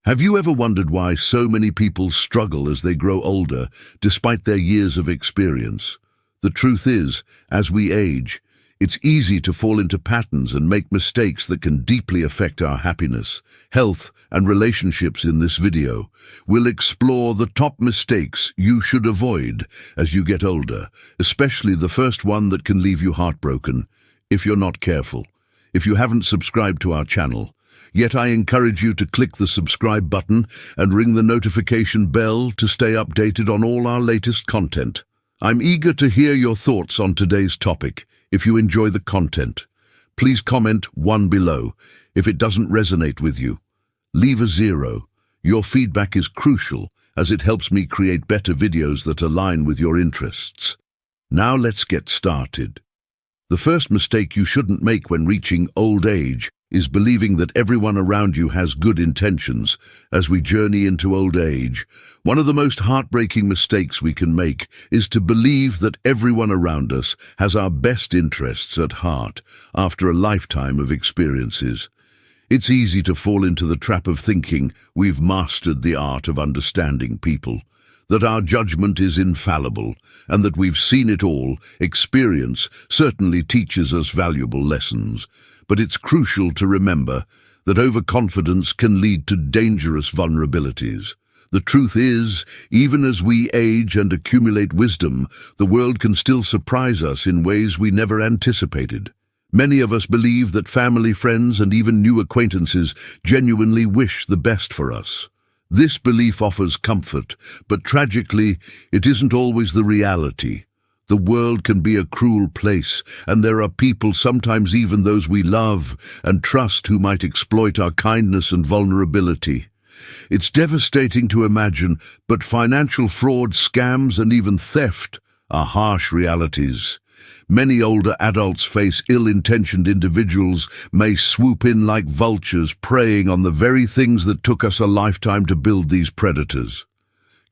Have you ever wondered why so many people struggle as they grow older, despite their years of experience? The truth is, as we age, it's easy to fall into patterns and make mistakes that can deeply affect our happiness, health, and relationships. In this video, we'll explore the top mistakes you should avoid as you get older, especially the first one that can leave you heartbroken if you're not careful. If you haven't subscribed to our channel yet, I encourage you to click the subscribe button and ring the notification bell to stay updated on all our latest content. I'm eager to hear your thoughts on today's topic. If you enjoy the content, please comment 1 below. If it doesn't resonate with you, leave a 0. Your feedback is crucial as it helps me create better videos that align with your interests. Now let's get started. The first mistake you shouldn't make when reaching old age is believing that everyone around you has good intentions. As we journey into old age, one of the most heartbreaking mistakes we can make is to believe that everyone around us has our best interests at heart after a lifetime of experiences. It's easy to fall into the trap of thinking we've mastered the art of understanding people, that our judgment is infallible, and that we've seen it all. Experience certainly teaches us valuable lessons, but it's crucial to remember that overconfidence can lead to dangerous vulnerabilities. The truth is, even as we age and accumulate wisdom, the world can still surprise us in ways we never anticipated. Many of us believe that family, friends, and even new acquaintances genuinely wish the best for us. This belief offers comfort, but tragically, it isn't always the reality. The world can be a cruel place, and there are people, sometimes even those we love and trust, who might exploit our kindness and vulnerability. It's devastating to imagine, but financial fraud, scams, and even theft are harsh realities. Many older adults face ill-intentioned individuals may swoop in like vultures, preying on the very things that took us a lifetime to build. These predators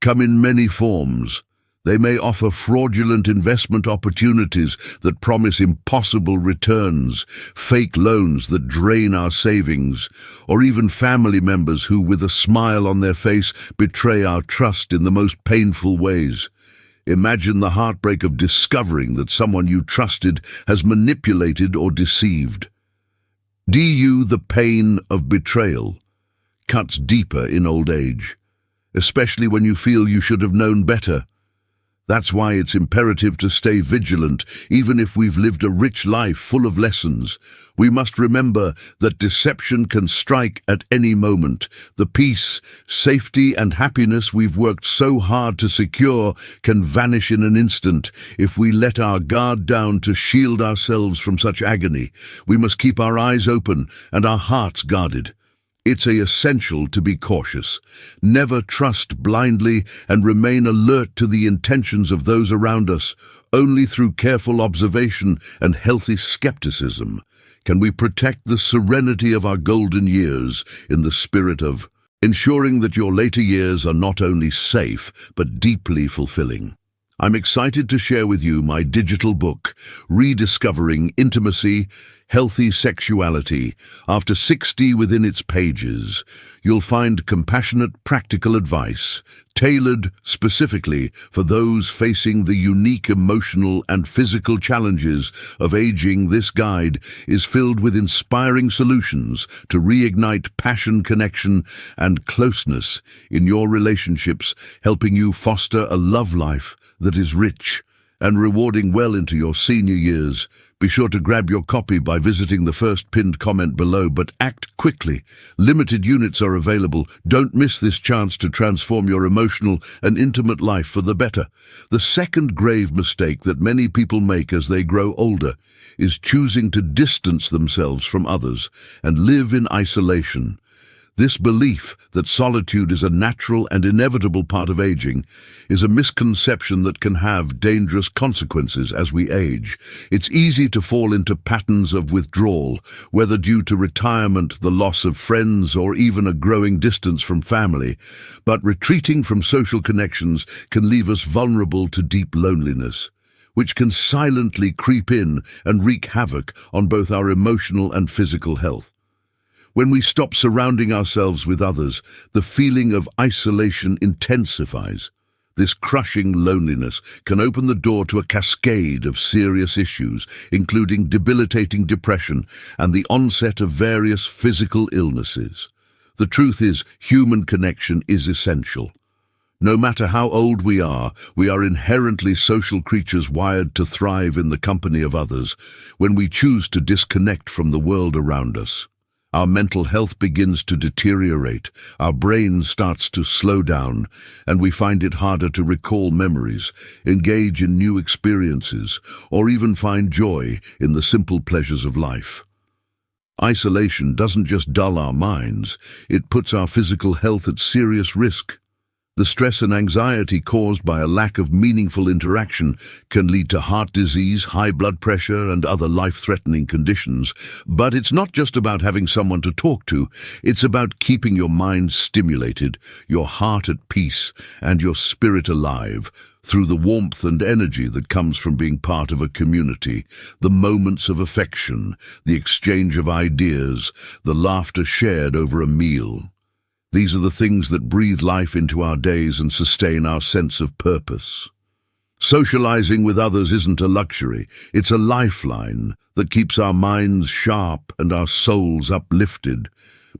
come in many forms. They may offer fraudulent investment opportunities that promise impossible returns, fake loans that drain our savings, or even family members who, with a smile on their face, betray our trust in the most painful ways. Imagine the heartbreak of discovering that someone you trusted has manipulated or deceived. The pain of betrayal cuts deeper in old age, especially when you feel you should have known better. That's why it's imperative to stay vigilant. Even if we've lived a rich life full of lessons, we must remember that deception can strike at any moment. The peace, safety, and happiness we've worked so hard to secure can vanish in an instant if we let our guard down. To shield ourselves from such agony, we must keep our eyes open and our hearts guarded. It's essential to be cautious. Never trust blindly and remain alert to the intentions of those around us. Only through careful observation and healthy skepticism can we protect the serenity of our golden years, in the spirit of ensuring that your later years are not only safe but deeply fulfilling. I'm excited to share with you my digital book, Rediscovering Intimacy, Healthy Sexuality. After 60 within its pages, you'll find compassionate, practical advice, tailored specifically for those facing the unique emotional and physical challenges of aging. This guide is filled with inspiring solutions to reignite passion, connection, and closeness in your relationships, helping you foster a love life that is rich and rewarding well into your senior years. Be sure to grab your copy by visiting the first pinned comment below, but act quickly. Limited units are available. Don't miss this chance to transform your emotional and intimate life for the better. The second grave mistake that many people make as they grow older is choosing to distance themselves from others and live in isolation. This belief that solitude is a natural and inevitable part of aging is a misconception that can have dangerous consequences as we age. It's easy to fall into patterns of withdrawal, whether due to retirement, the loss of friends, or even a growing distance from family. But retreating from social connections can leave us vulnerable to deep loneliness, which can silently creep in and wreak havoc on both our emotional and physical health. When we stop surrounding ourselves with others, the feeling of isolation intensifies. This crushing loneliness can open the door to a cascade of serious issues, including debilitating depression and the onset of various physical illnesses. The truth is, human connection is essential. No matter how old we are inherently social creatures wired to thrive in the company of others. When we choose to disconnect from the world around us, our mental health begins to deteriorate, our brain starts to slow down, and we find it harder to recall memories, engage in new experiences, or even find joy in the simple pleasures of life. Isolation doesn't just dull our minds, it puts our physical health at serious risk. The stress and anxiety caused by a lack of meaningful interaction can lead to heart disease, high blood pressure, and other life-threatening conditions. But it's not just about having someone to talk to, it's about keeping your mind stimulated, your heart at peace, and your spirit alive, through the warmth and energy that comes from being part of a community, the moments of affection, the exchange of ideas, the laughter shared over a meal. These are the things that breathe life into our days and sustain our sense of purpose. Socializing with others isn't a luxury, it's a lifeline that keeps our minds sharp and our souls uplifted.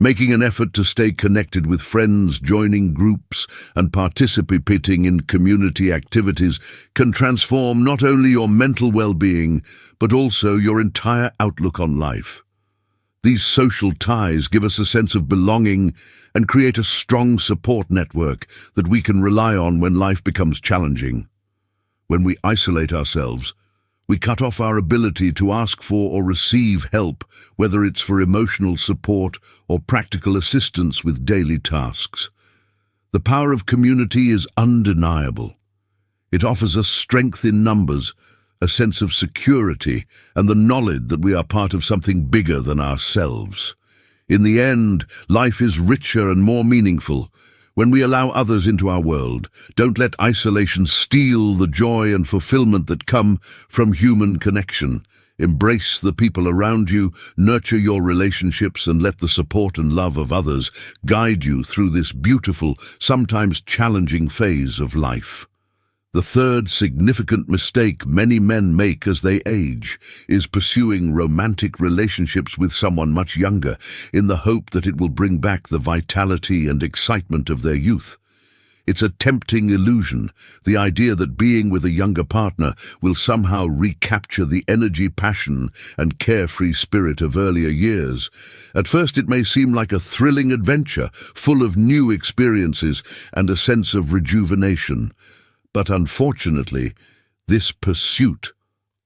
Making an effort to stay connected with friends, joining groups, and participating in community activities can transform not only your mental well-being, but also your entire outlook on life. These social ties give us a sense of belonging and create a strong support network that we can rely on when life becomes challenging. When we isolate ourselves, we cut off our ability to ask for or receive help, whether it's for emotional support or practical assistance with daily tasks. The power of community is undeniable. It offers us strength in numbers, a sense of security, and the knowledge that we are part of something bigger than ourselves. In the end, life is richer and more meaningful when we allow others into our world. Don't let isolation steal the joy and fulfillment that come from human connection. Embrace the people around you, nurture your relationships, and let the support and love of others guide you through this beautiful, sometimes challenging phase of life. The third significant mistake many men make as they age is pursuing romantic relationships with someone much younger in the hope that it will bring back the vitality and excitement of their youth. It's a tempting illusion, the idea that being with a younger partner will somehow recapture the energy, passion, and carefree spirit of earlier years. At first it may seem like a thrilling adventure, full of new experiences and a sense of rejuvenation. But unfortunately, this pursuit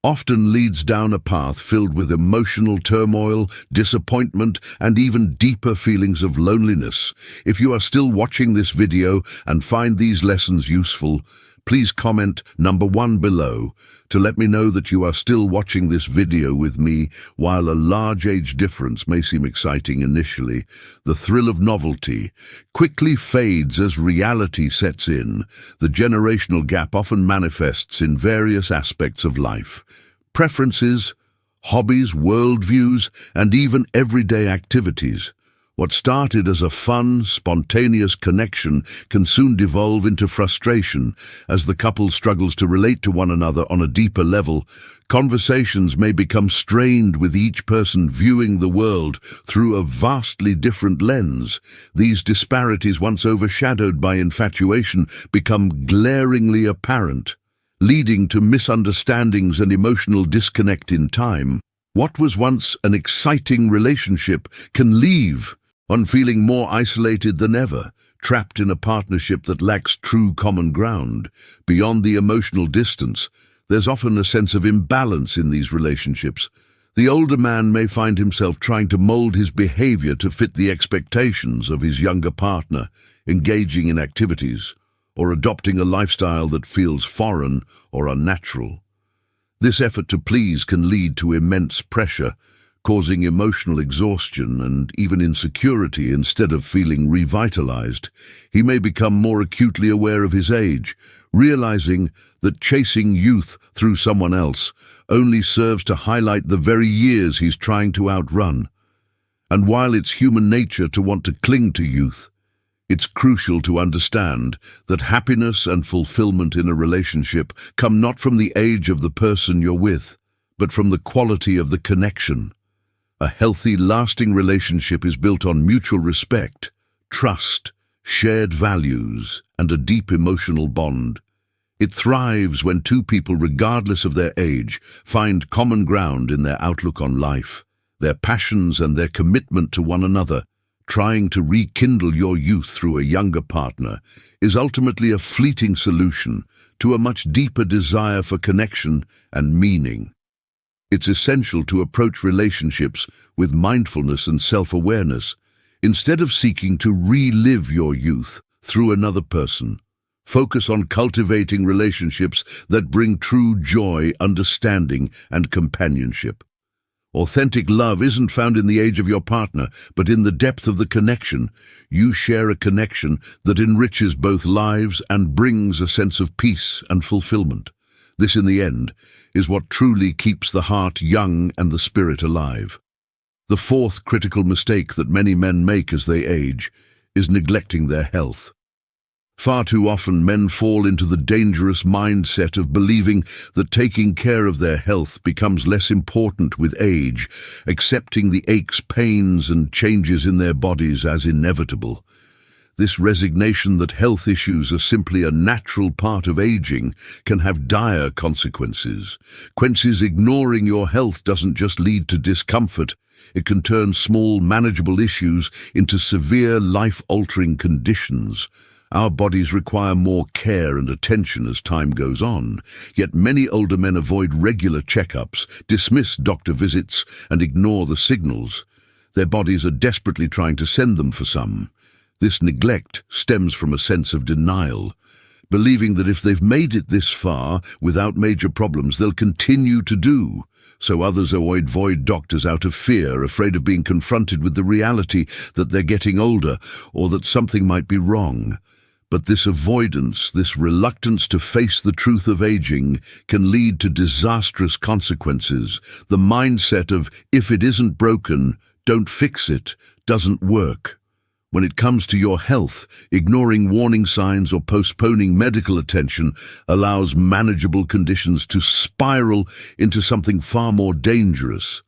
often leads down a path filled with emotional turmoil, disappointment, and even deeper feelings of loneliness. If you are still watching this video and find these lessons useful, please comment number 1 below to let me know that you are still watching this video with me. While a large age difference may seem exciting initially, the thrill of novelty quickly fades as reality sets in. The generational gap often manifests in various aspects of life. Preferences, hobbies, worldviews, and even everyday activities. What started as a fun, spontaneous connection can soon devolve into frustration as the couple struggles to relate to one another on a deeper level. Conversations may become strained with each person viewing the world through a vastly different lens. These disparities, once overshadowed by infatuation, become glaringly apparent, leading to misunderstandings and emotional disconnect in time. What was once an exciting relationship can leave on feeling more isolated than ever, trapped in a partnership that lacks true common ground. Beyond the emotional distance, there's often a sense of imbalance in these relationships. The older man may find himself trying to mold his behavior to fit the expectations of his younger partner, engaging in activities, or adopting a lifestyle that feels foreign or unnatural. This effort to please can lead to immense pressure, causing emotional exhaustion and even insecurity instead of feeling revitalized. He may become more acutely aware of his age, realizing that chasing youth through someone else only serves to highlight the very years he's trying to outrun. And while it's human nature to want to cling to youth, it's crucial to understand that happiness and fulfillment in a relationship come not from the age of the person you're with, but from the quality of the connection. A healthy, lasting relationship is built on mutual respect, trust, shared values, and a deep emotional bond. It thrives when two people, regardless of their age, find common ground in their outlook on life, their passions and their commitment to one another. Trying to rekindle your youth through a younger partner is ultimately a fleeting solution to a much deeper desire for connection and meaning. It's essential to approach relationships with mindfulness and self-awareness, instead of seeking to relive your youth through another person. Focus on cultivating relationships that bring true joy, understanding, and companionship. Authentic love isn't found in the age of your partner, but in the depth of the connection. You share a connection that enriches both lives and brings a sense of peace and fulfillment. This, in the end, is what truly keeps the heart young and the spirit alive. The fourth critical mistake that many men make as they age is neglecting their health. Far too often, men fall into the dangerous mindset of believing that taking care of their health becomes less important with age, accepting the aches, pains, and changes in their bodies as inevitable. This resignation that health issues are simply a natural part of aging can have dire consequences. Ignoring your health doesn't just lead to discomfort, it can turn small, manageable issues into severe, life-altering conditions. Our bodies require more care and attention as time goes on, yet many older men avoid regular checkups, dismiss doctor visits, and ignore the signals. Their bodies are desperately trying to send them for some. This neglect stems from a sense of denial, believing that if they've made it this far without major problems, they'll continue to do. So others avoid doctors out of fear, afraid of being confronted with the reality that they're getting older or that something might be wrong. But this avoidance, this reluctance to face the truth of aging, can lead to disastrous consequences. The mindset of, if it isn't broken, don't fix it, doesn't work. When it comes to your health, ignoring warning signs or postponing medical attention allows manageable conditions to spiral into something far more dangerous.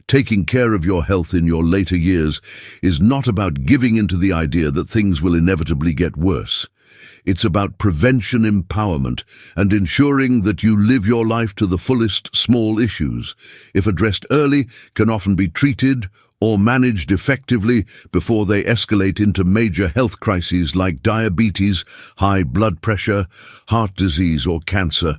Taking care of your health in your later years is not about giving into the idea that things will inevitably get worse. It's about prevention empowerment and ensuring that you live your life to the fullest. Small issues, if addressed early, can often be treated or managed effectively before they escalate into major health crises like diabetes, high blood pressure, heart disease, or cancer.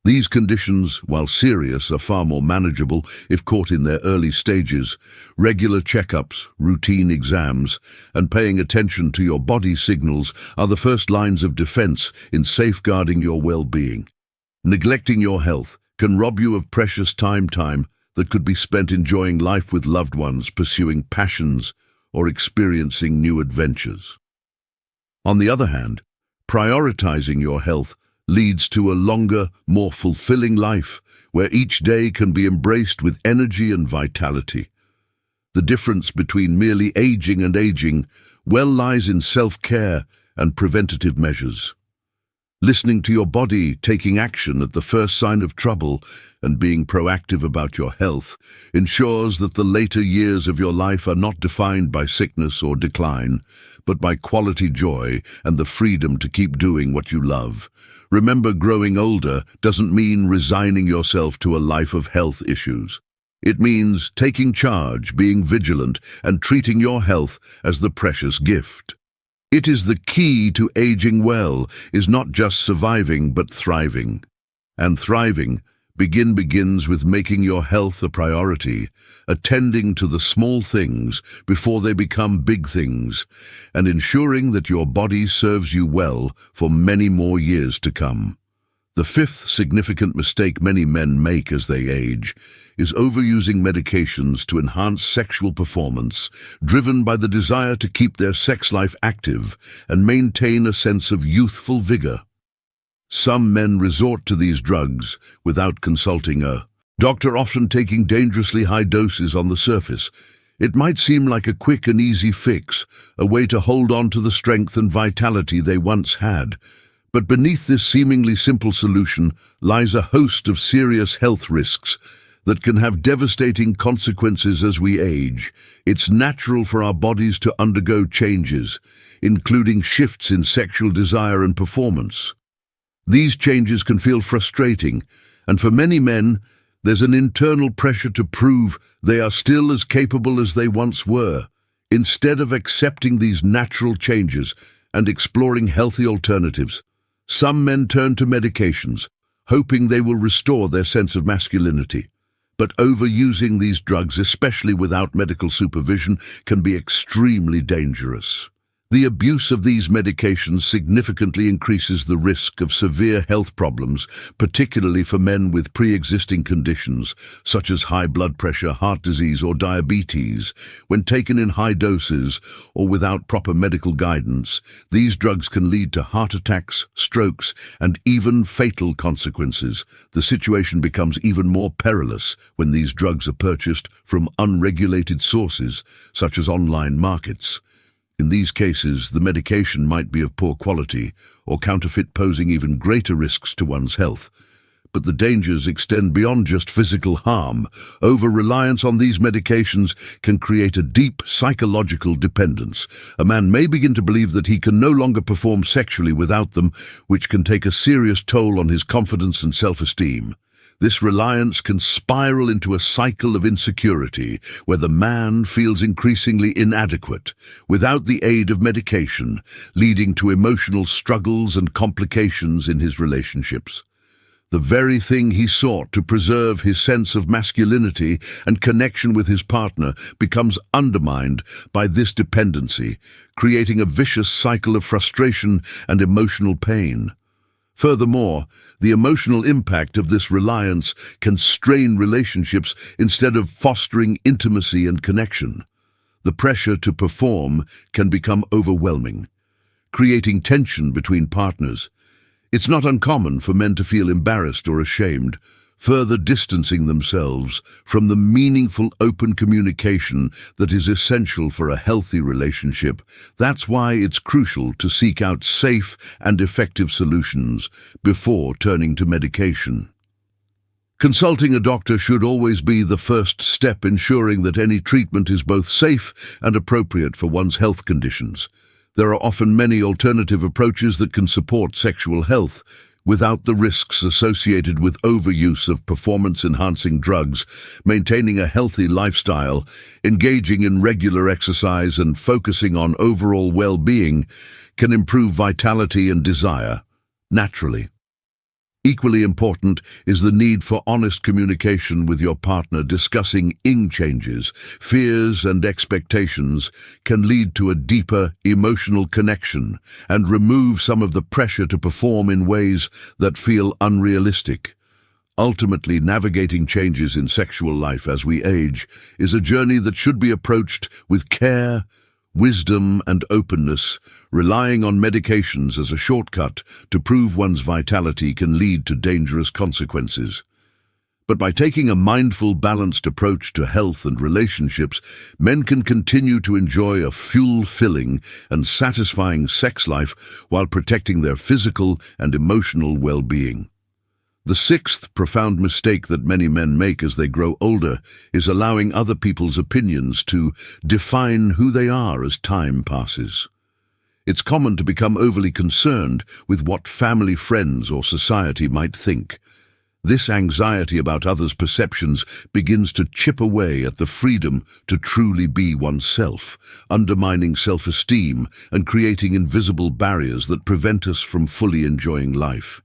These conditions, while serious, are far more manageable if caught in their early stages. Regular checkups, routine exams, and paying attention to your body signals are the first lines of defense in safeguarding your well-being. Neglecting your health can rob you of precious time that could be spent enjoying life with loved ones, pursuing passions, or experiencing new adventures. On the other hand, prioritizing your health leads to a longer, more fulfilling life, where each day can be embraced with energy and vitality. The difference between merely aging and aging well lies in self-care and preventative measures. Listening to your body, taking action at the first sign of trouble, and being proactive about your health ensures that the later years of your life are not defined by sickness or decline, but by quality joy and the freedom to keep doing what you love. Remember, growing older doesn't mean resigning yourself to a life of health issues. It means taking charge, being vigilant, and treating your health as the precious gift. It is the key to aging well, is not just surviving but thriving. And thriving begins with making your health a priority, attending to the small things before they become big things, and ensuring that your body serves you well for many more years to come. The fifth significant mistake many men make as they age is overusing medications to enhance sexual performance, driven by the desire to keep their sex life active and maintain a sense of youthful vigor. Some men resort to these drugs without consulting a doctor, often taking dangerously high doses on the surface. It might seem like a quick and easy fix, a way to hold on to the strength and vitality they once had. But beneath this seemingly simple solution lies a host of serious health risks that can have devastating consequences as we age. It's natural for our bodies to undergo changes, including shifts in sexual desire and performance. These changes can feel frustrating, and for many men, there's an internal pressure to prove they are still as capable as they once were. Instead of accepting these natural changes and exploring healthy alternatives, some men turn to medications, hoping they will restore their sense of masculinity. But overusing these drugs, especially without medical supervision, can be extremely dangerous. The abuse of these medications significantly increases the risk of severe health problems, particularly for men with pre-existing conditions, such as high blood pressure, heart disease, or diabetes. When taken in high doses or without proper medical guidance, these drugs can lead to heart attacks, strokes, and even fatal consequences. The situation becomes even more perilous when these drugs are purchased from unregulated sources, such as online markets. In these cases, the medication might be of poor quality or counterfeit, posing even greater risks to one's health. But the dangers extend beyond just physical harm. Over-reliance on these medications can create a deep psychological dependence. A man may begin to believe that he can no longer perform sexually without them, which can take a serious toll on his confidence and self-esteem. This reliance can spiral into a cycle of insecurity, where the man feels increasingly inadequate, without the aid of medication, leading to emotional struggles and complications in his relationships. The very thing he sought to preserve, his sense of masculinity and connection with his partner, becomes undermined by this dependency, creating a vicious cycle of frustration and emotional pain. Furthermore, the emotional impact of this reliance can strain relationships instead of fostering intimacy and connection. The pressure to perform can become overwhelming, creating tension between partners. It's not uncommon for men to feel embarrassed or ashamed, further distancing themselves from the meaningful open communication that is essential for a healthy relationship. That's why it's crucial to seek out safe and effective solutions before turning to medication. Consulting a doctor should always be the first step, ensuring that any treatment is both safe and appropriate for one's health conditions. There are often many alternative approaches that can support sexual health, without the risks associated with overuse of performance-enhancing drugs. Maintaining a healthy lifestyle, engaging in regular exercise, and focusing on overall well-being can improve vitality and desire naturally. Equally important is the need for honest communication with your partner. Discussing changes, fears, and expectations can lead to a deeper emotional connection and remove some of the pressure to perform in ways that feel unrealistic. Ultimately, navigating changes in sexual life as we age is a journey that should be approached with care, wisdom, and openness. Relying on medications as a shortcut to prove one's vitality can lead to dangerous consequences. But by taking a mindful, balanced approach to health and relationships, men can continue to enjoy a fulfilling and satisfying sex life while protecting their physical and emotional well-being. The sixth profound mistake that many men make as they grow older is allowing other people's opinions to define who they are as time passes. It's common to become overly concerned with what family, friends, or society might think. This anxiety about others' perceptions begins to chip away at the freedom to truly be oneself, undermining self-esteem and creating invisible barriers that prevent us from fully enjoying life.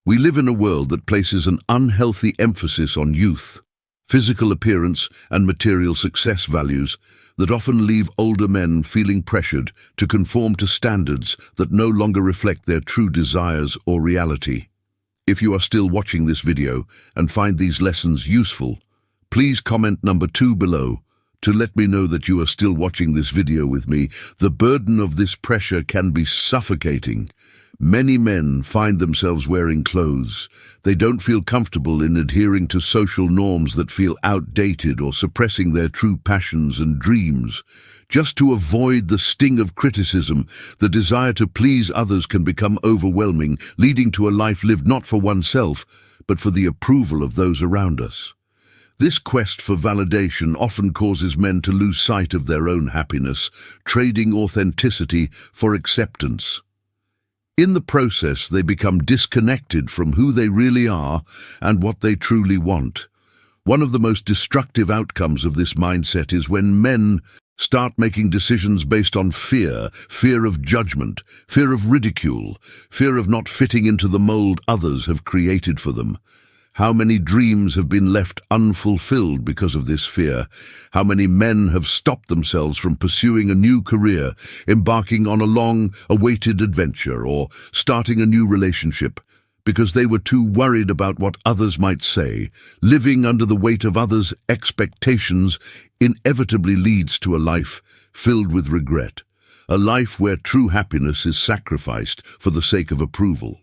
We live in a world that places an unhealthy emphasis on youth, physical appearance, and material success values that often leave older men feeling pressured to conform to standards that no longer reflect their true desires or reality. If you are still watching this video and find these lessons useful, please comment number 2 below to let me know that you are still watching this video with me. The burden of this pressure can be suffocating, Many men find themselves wearing clothes. They don't feel comfortable in adhering to social norms that feel outdated or suppressing their true passions and dreams. Just to avoid the sting of criticism, the desire to please others can become overwhelming, leading to a life lived not for oneself, but for the approval of those around us. This quest for validation often causes men to lose sight of their own happiness, trading authenticity for acceptance. In the process, they become disconnected from who they really are and what they truly want. One of the most destructive outcomes of this mindset is when men start making decisions based on fear of judgment, fear of ridicule, fear of not fitting into the mold others have created for them. How many dreams have been left unfulfilled because of this fear? How many men have stopped themselves from pursuing a new career, embarking on a long-awaited adventure, or starting a new relationship, because they were too worried about what others might say? Living under the weight of others' expectations inevitably leads to a life filled with regret, a life where true happiness is sacrificed for the sake of approval.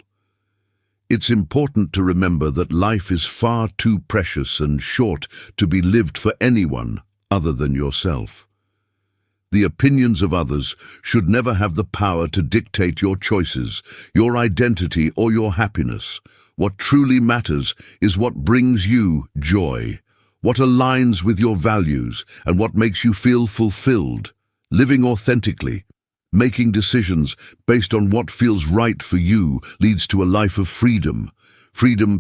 It's important to remember that life is far too precious and short to be lived for anyone other than yourself. The opinions of others should never have the power to dictate your choices, your identity, or your happiness. What truly matters is what brings you joy, what aligns with your values, and what makes you feel fulfilled. Living authentically, making decisions based on what feels right for you leads to a life of freedom,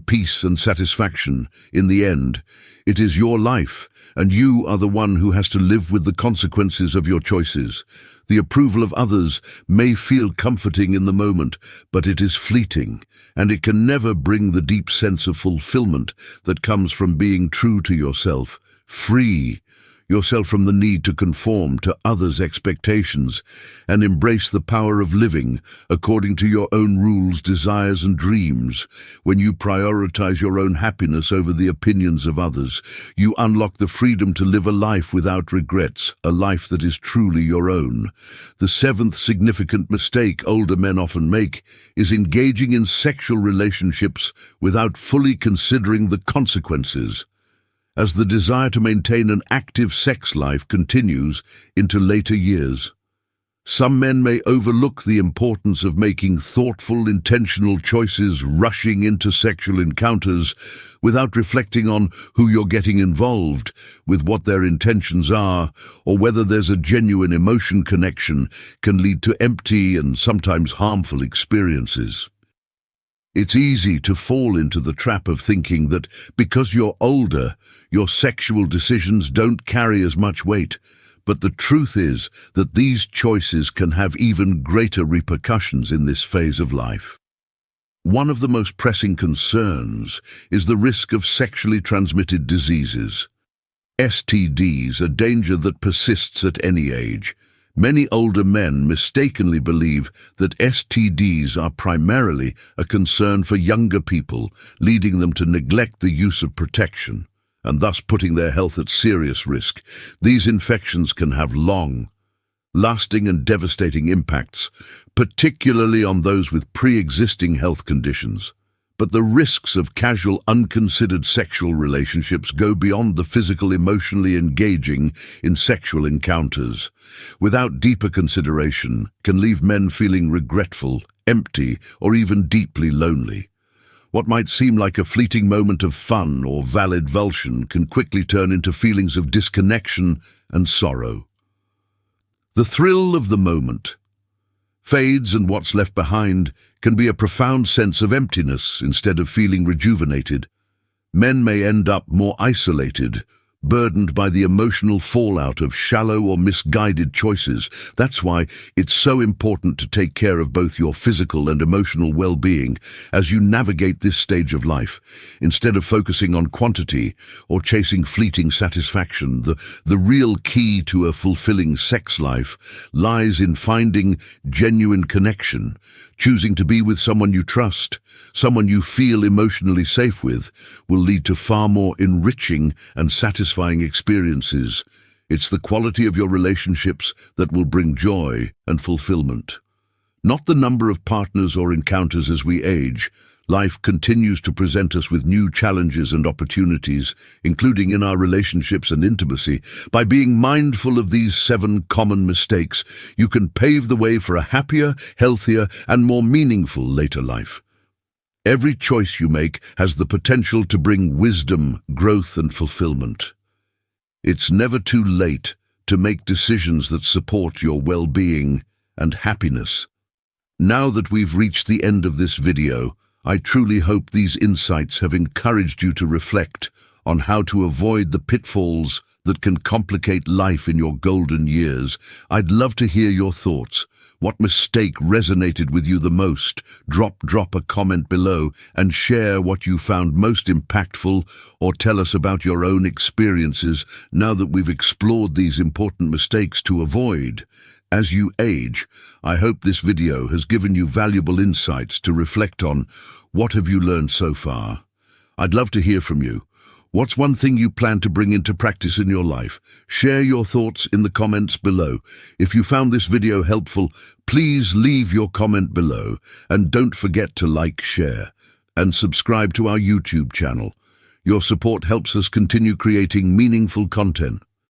peace, and satisfaction. In the end, it is your life, and you are the one who has to live with the consequences of your choices. The approval of others may feel comforting in the moment, but it is fleeting, and it can never bring the deep sense of fulfillment that comes from being true to yourself, free yourself from the need to conform to others' expectations, and embrace the power of living according to your own rules, desires, and dreams. When you prioritize your own happiness over the opinions of others, you unlock the freedom to live a life without regrets, a life that is truly your own. The seventh significant mistake older men often make is engaging in sexual relationships without fully considering the consequences. As the desire to maintain an active sex life continues into later years, some men may overlook the importance of making thoughtful, intentional choices, rushing into sexual encounters without reflecting on who you're getting involved with, what their intentions are, or whether there's a genuine emotion connection, can lead to empty and sometimes harmful experiences. It's easy to fall into the trap of thinking that because you're older, your sexual decisions don't carry as much weight. But the truth is that these choices can have even greater repercussions in this phase of life. One of the most pressing concerns is the risk of sexually transmitted diseases. STDs, a danger that persists at any age. Many older men mistakenly believe that STDs are primarily a concern for younger people, leading them to neglect the use of protection, and thus putting their health at serious risk. These infections can have long-lasting and devastating impacts, particularly on those with pre-existing health conditions. But the risks of casual, unconsidered sexual relationships go beyond the physical, emotionally engaging in sexual encounters, without deeper consideration, can leave men feeling regretful, empty, or even deeply lonely. What might seem like a fleeting moment of fun or valid volition can quickly turn into feelings of disconnection and sorrow. The thrill of the moment fades, and what's left behind can be a profound sense of emptiness instead of feeling rejuvenated. Men may end up more isolated, burdened by the emotional fallout of shallow or misguided choices. That's why it's so important to take care of both your physical and emotional well-being as you navigate this stage of life. Instead of focusing on quantity or chasing fleeting satisfaction, the real key to a fulfilling sex life lies in finding genuine connection. Choosing to be with someone you trust, someone you feel emotionally safe with, will lead to far more enriching and satisfying experiences. It's the quality of your relationships that will bring joy and fulfillment. Not the number of partners or encounters as we age. Life continues to present us with new challenges and opportunities, including in our relationships and intimacy. By being mindful of these 7 common mistakes, you can pave the way for a happier, healthier, and more meaningful later life. Every choice you make has the potential to bring wisdom, growth, and fulfillment. It's never too late to make decisions that support your well-being and happiness. Now that we've reached the end of this video, I truly hope these insights have encouraged you to reflect on how to avoid the pitfalls that can complicate life in your golden years. I'd love to hear your thoughts. What mistake resonated with you the most? Drop a comment below and share what you found most impactful, or tell us about your own experiences now that we've explored these important mistakes to avoid. As you age, I hope this video has given you valuable insights to reflect on. What have you learned so far? I'd love to hear from you. What's one thing you plan to bring into practice in your life? Share your thoughts in the comments below. If you found this video helpful, please leave your comment below. And don't forget to like, share, and subscribe to our YouTube channel. Your support helps us continue creating meaningful content.